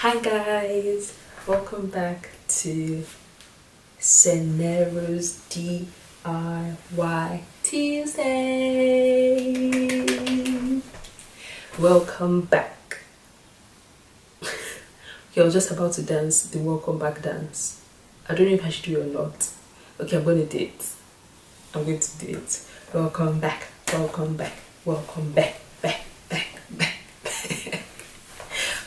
Hi guys, welcome back to Cenero's DIY Tuesday. Welcome back. I was just about to dance the welcome back dance. I don't know if I should do it or not. Okay, I'm going to do it. I'm going to do it. Welcome back, welcome back, welcome back, back.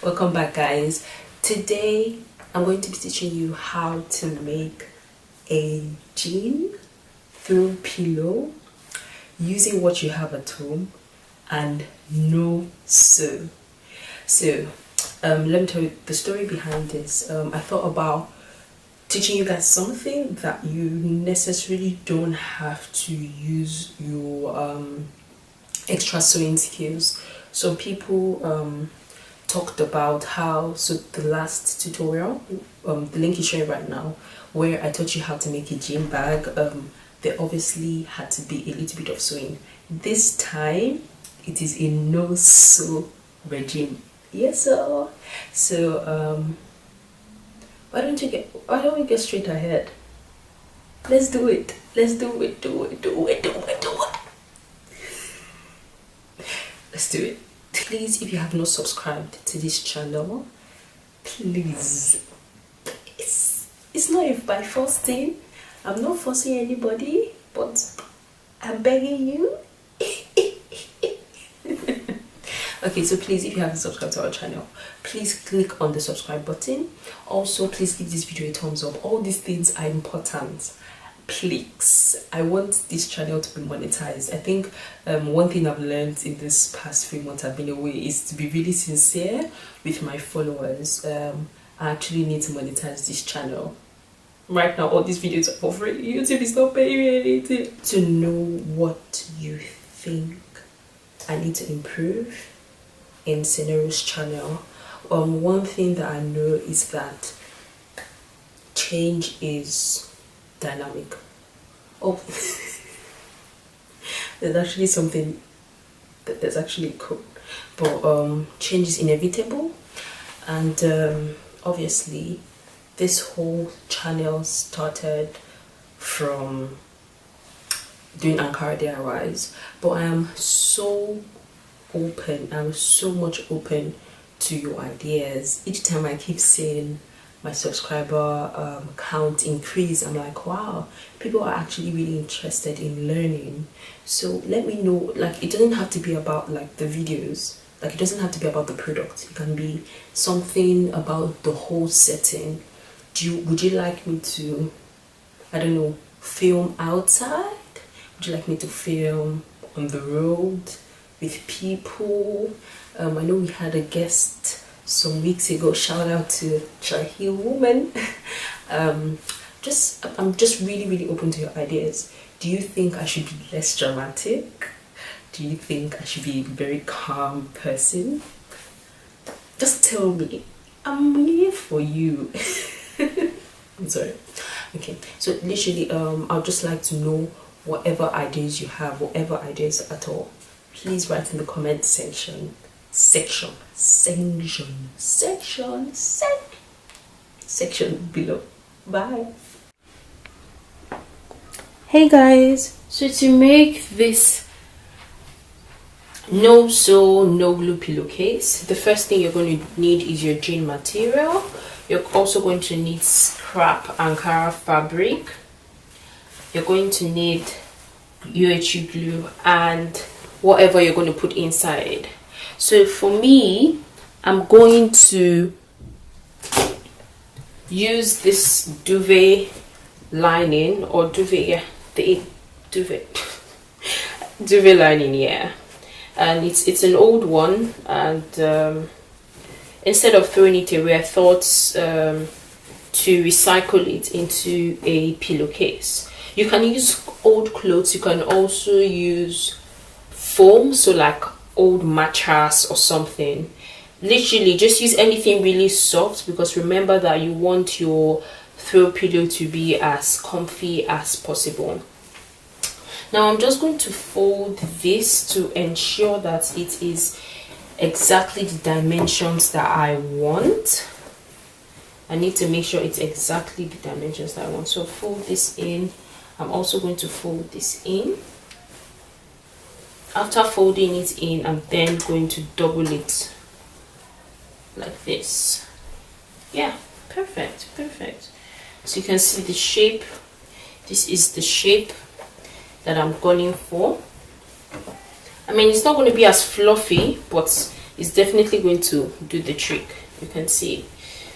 Welcome back guys. Today I'm going to be teaching you how to make a Jean throw pillow using what you have at home and no sew. So let me tell you the story behind this. I thought about teaching you guys something that you necessarily don't have to use your extra sewing skills. Some people talked about how, so the last tutorial, the link is showing right now, where I taught you how to make a jean bag, there obviously had to be a little bit of sewing. This time it is a no sew regime. Yes sir. So why don't we get straight ahead? Let's do it. Let's do it. Let's do it. Please, if you have not subscribed to this channel, please, it's not by force thing. I'm not forcing anybody, but I'm begging you. Okay, so please, if you haven't subscribed to our channel, please click on the subscribe button. Also, please give this video a thumbs up. All these things are important. Please, I want this channel to be monetized. I think one thing I've learned in this past few months I've been away is to be really sincere with my followers. I actually need to monetize this channel. Right now all these videos are for free. YouTube is not paying me anything. To know what you think I need to improve in Cenero's channel, one thing that I know is that change is dynamic. Oh, there's actually something that's actually cool, but change is inevitable, and obviously this whole channel started from doing Ankara DIYs, but I am so open, I'm so much open to your ideas. Each time I keep saying my subscriber count increase, I'm like, wow, people are actually really interested in learning. So let me know. Like, it doesn't have to be about like the videos, like it doesn't have to be about the product. It can be something about the whole setting. Would you like me to, I don't know, film outside? Would you like me to film on the road with people? I know we had a guest some weeks ago. Shout out to Chahil Woman. I'm just really open to your ideas. Do you think I should be less dramatic? Do you think I should be a very calm person? Just tell me. I'm here for you. I'm sorry. Okay, so literally I'd just like to know whatever ideas you have, whatever ideas at all, please write in the comment section below. Bye. Hey guys, so to make this no sew no glue pillowcase, the first thing you're going to need is your jean material. You're also going to need scrap Ankara fabric. You're going to need UHU glue and whatever you're going to put inside. So for me, I'm going to use this duvet lining, or duvet, yeah, the duvet duvet lining, yeah, and it's an old one, and instead of throwing it away, I thought to recycle it into a pillowcase. You can use old clothes, you can also use foam, so like old mattress or something. Literally just use anything really soft, because remember that you want your throw pillow to be as comfy as possible. Now I'm just going to fold this to ensure that it is exactly the dimensions that I want. I need to make sure it's exactly the dimensions that I want. So fold this in. I'm also going to fold this in. After folding it in, I'm then going to double it like this. Yeah, perfect, perfect. So you can see the shape. This is the shape that I'm going for. I mean, it's not going to be as fluffy, but it's definitely going to do the trick. You can see.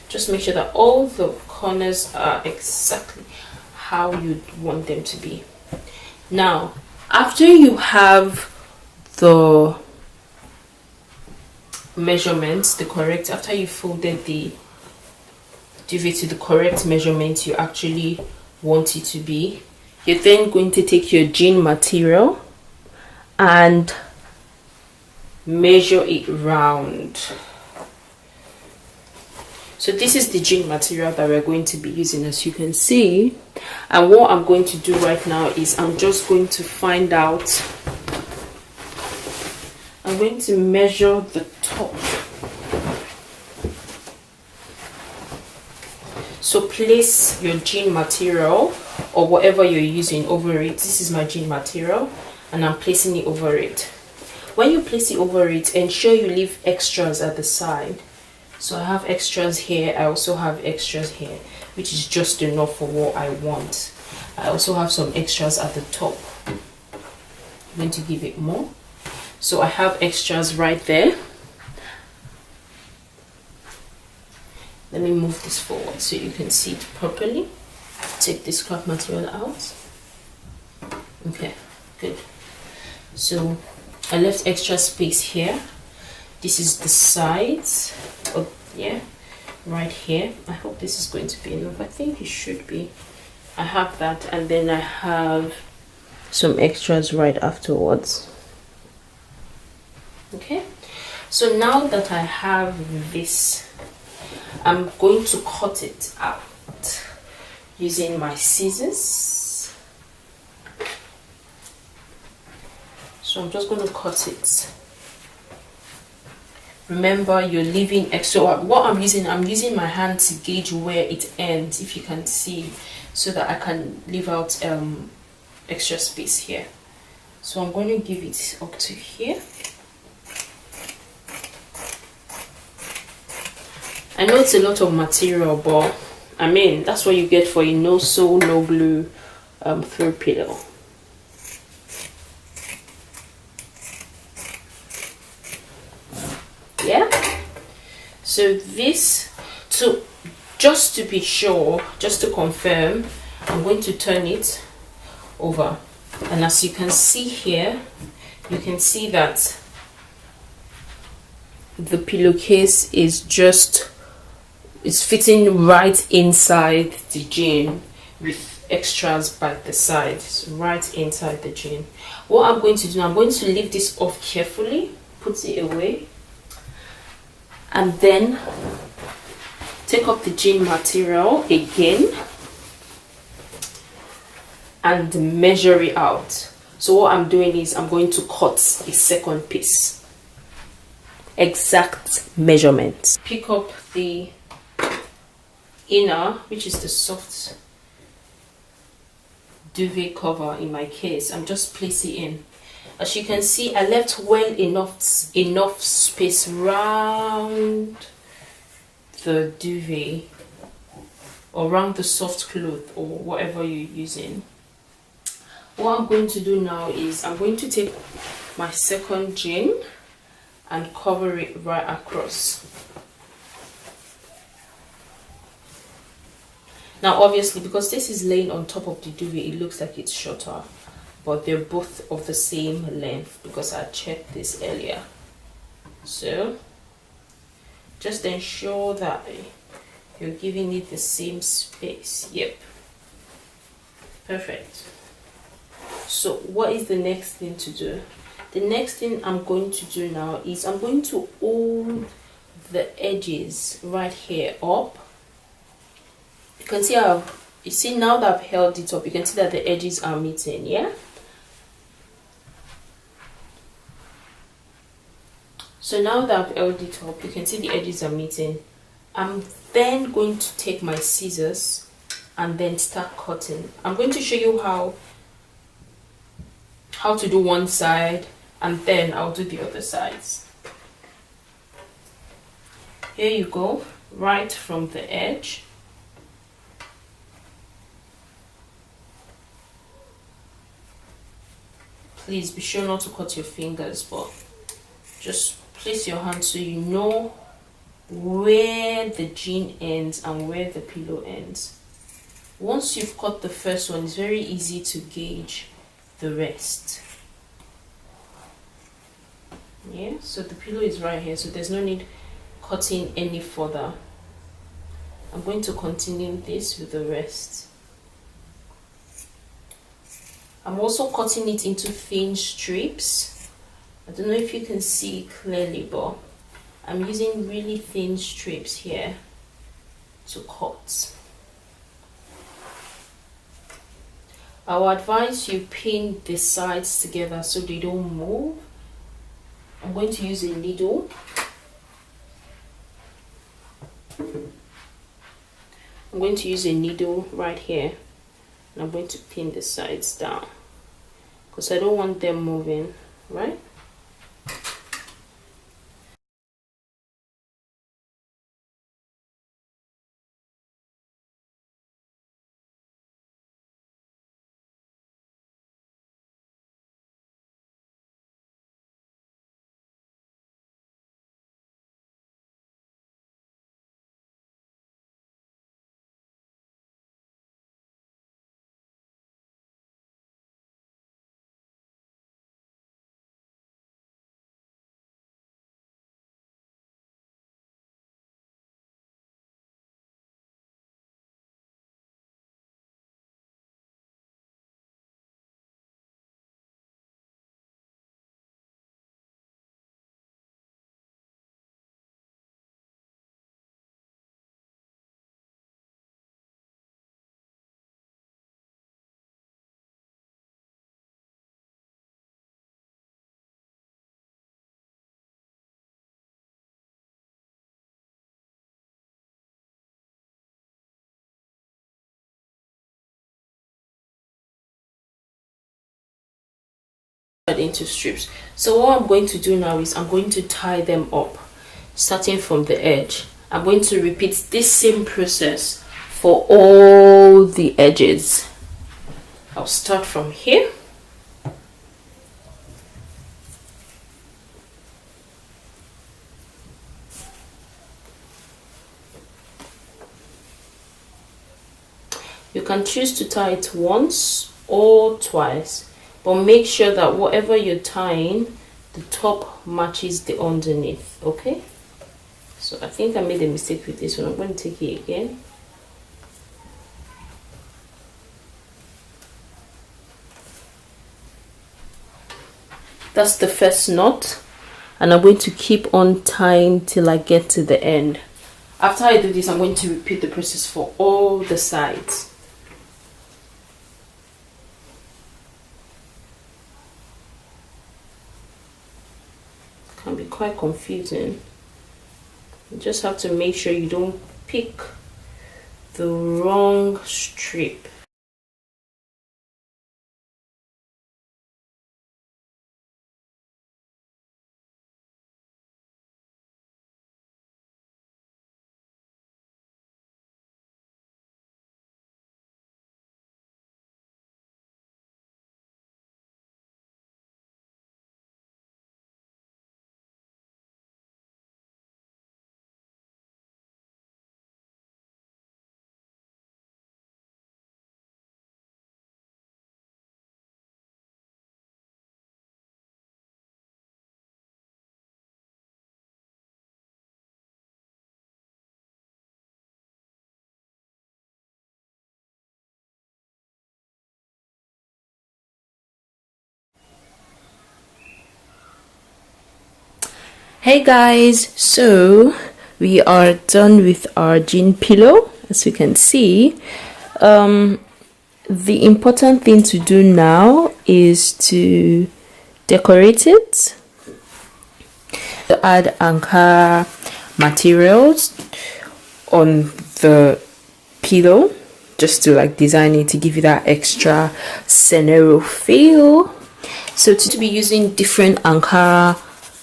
Just make sure that all the corners are exactly how you'd want them to be. Now, after you have the measurements, the correct, after you folded the duvet to the correct measurement you actually want it to be, you're then going to take your jean material and measure it round. So this is the jean material that we're going to be using, as you can see. And what I'm going to do right now is I'm just going to find out, I'm going to measure the top. So place your jean material or whatever you're using over it. This is my jean material and I'm placing it over it. When you place it over it, ensure you leave extras at the side. So I have extras here, I also have extras here, which is just enough for what I want. I also have some extras at the top. I'm going to give it more. So I have extras right there. Let me move this forward so you can see it properly. Take this scrap material out. Okay, good. So I left extra space here. This is the sides. Oh, yeah, right here. I hope this is going to be enough. I think it should be. I have that, and then I have some extras right afterwards. Okay, so now that I have this, I'm going to cut it out using my scissors. So I'm just going to cut it. Remember, you're leaving extra. What I'm using my hand to gauge where it ends, if you can see, so that I can leave out extra space here. So I'm going to give it up to here. I know it's a lot of material, but I mean, that's what you get for a no sew, no glue throw pillow. Yeah, so this, so just to be sure, just to confirm, I'm going to turn it over, and as you can see here, you can see that the pillowcase is just, it's fitting right inside the jean with extras by the side. It's right inside the jean. What I'm going to do, I'm going to leave this off carefully, put it away, and then take up the jean material again and measure it out. So what I'm doing is I'm going to cut a second piece, exact measurement. Pick up the inner, which is the soft duvet cover in my case. I'm just placing it in. As you can see, I left well enough space around the duvet or around the soft cloth or whatever you're using. What I'm going to do now is I'm going to take my second jean and cover it right across. Now obviously, because this is laying on top of the duvet, it looks like it's shorter, but they're both of the same length because I checked this earlier. So just ensure that you're giving it the same space. Yep, perfect. So what is the next thing to do? The next thing I'm going to do now is I'm going to hold the edges right here up. You can see how, you see now that I've held it up, you can see that the edges are meeting, yeah? So now that I've held it up, you can see the edges are meeting. I'm then going to take my scissors and then start cutting. I'm going to show you how to do one side, and then I'll do the other sides. Here you go, right from the edge. Please be sure not to cut your fingers, but just place your hand so you know where the jean ends and where the pillow ends. Once you've cut the first one, it's very easy to gauge the rest. Yeah, so the pillow is right here, so there's no need cutting any further. I'm going to continue this with the rest. I'm also cutting it into thin strips. I don't know if you can see clearly, but I'm using really thin strips here to cut. I will advise you pin the sides together so they don't move. I'm going to use a needle. I'm going to use a needle right here, and I'm going to pin the sides down because I don't want them moving, right? Into strips. So what I'm going to do now is I'm going to tie them up starting from the edge. I'm going to repeat this same process for all the edges. I'll start from here. You can choose to tie it once or twice, but make sure that whatever you're tying, the top matches the underneath. Okay, so I think I made a mistake with this one. I'm going to take it again. That's the first knot, and I'm going to keep on tying till I get to the end. After I do this, I'm going to repeat the process for all the sides. Can be quite confusing. You just have to make sure you don't pick the wrong strip. Hey guys, so we are done with our jean pillow. As you can see, the important thing to do now is to decorate it, to add Ankara materials on the pillow, just to like design it to give you that extra scenario feel. So to be using different Ankara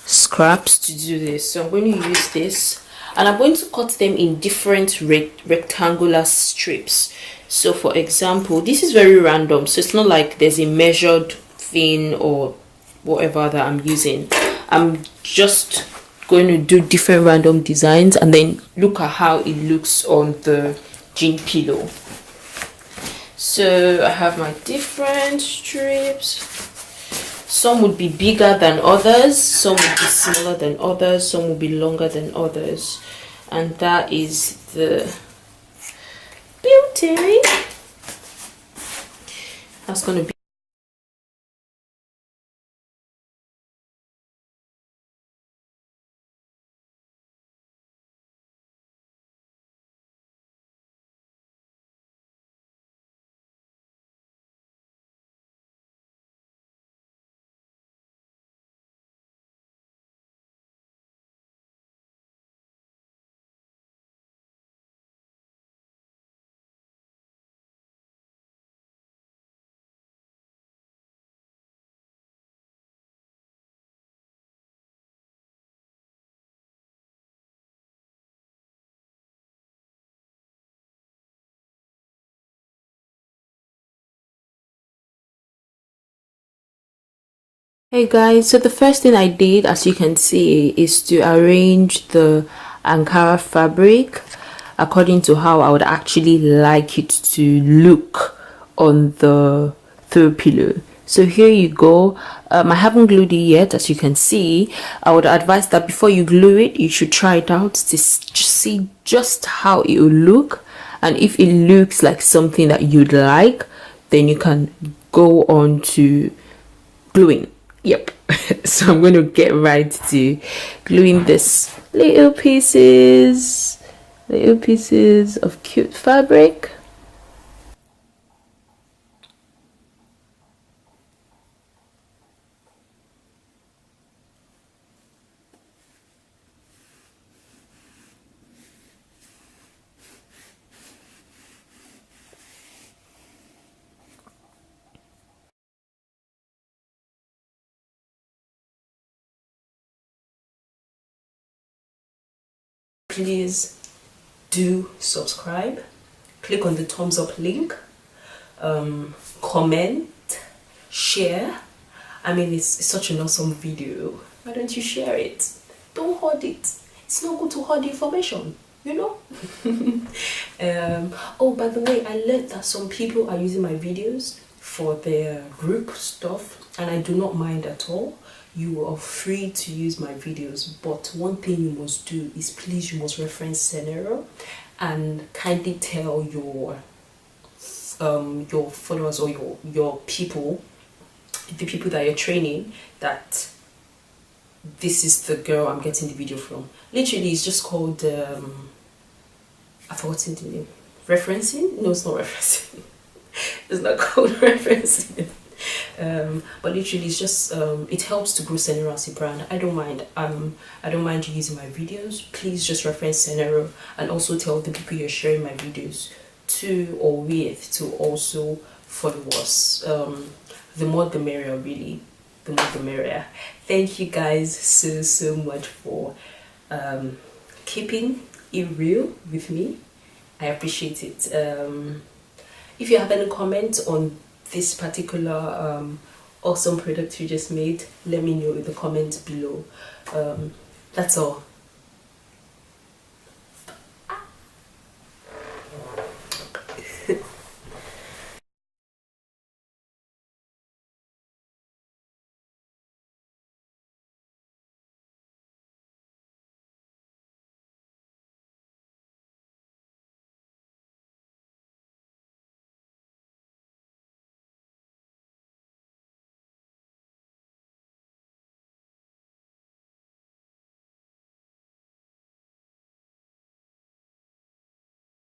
scraps to do this, so I'm going to use this, and I'm going to cut them in different rectangular strips. So for example, this is very random, so it's not like there's a measured thing or whatever that I'm using. I'm just going to do different random designs and then look at how it looks on the jean pillow. So I have my different strips. Some would be bigger than others, some would be smaller than others, some will be longer than others, and that is the beauty. That's going to be Hey guys, so the first thing I did, as you can see, is to arrange the Ankara fabric according to how I would actually like it to look on the throw pillow. So here you go. I haven't glued it yet, as you can see. I would advise that before you glue it, you should try it out to see just how it will look, and if it looks like something that you'd like, then you can go on to gluing. Yep. So I'm going to get right to gluing this little pieces of cute fabric. Please do subscribe, click on the thumbs up link, comment, share. I mean, it's such an awesome video. Why don't you share it? Don't hoard it. It's not good to hoard information, you know. Oh, by the way, I learned that some people are using my videos for their group stuff, and I do not mind at all. You are free to use my videos, but one thing you must do is, please, you must reference scenario and kindly tell your followers or your people, the people that you're training, that this is the girl I'm getting the video from. Literally, it's just called I've forgotten the name. Referencing? No, it's not referencing. It's not called referencing. But literally, it's just it helps to grow Senero as a brand. I don't mind. I don't mind you using my videos. Please just reference Senero and also tell the people you're sharing my videos to or with to also follow us. The more the merrier, really. The more the merrier. Thank you guys so much for keeping it real with me. I appreciate it. If you have any comments on this particular awesome product you just made, let me know in the comments below. That's all.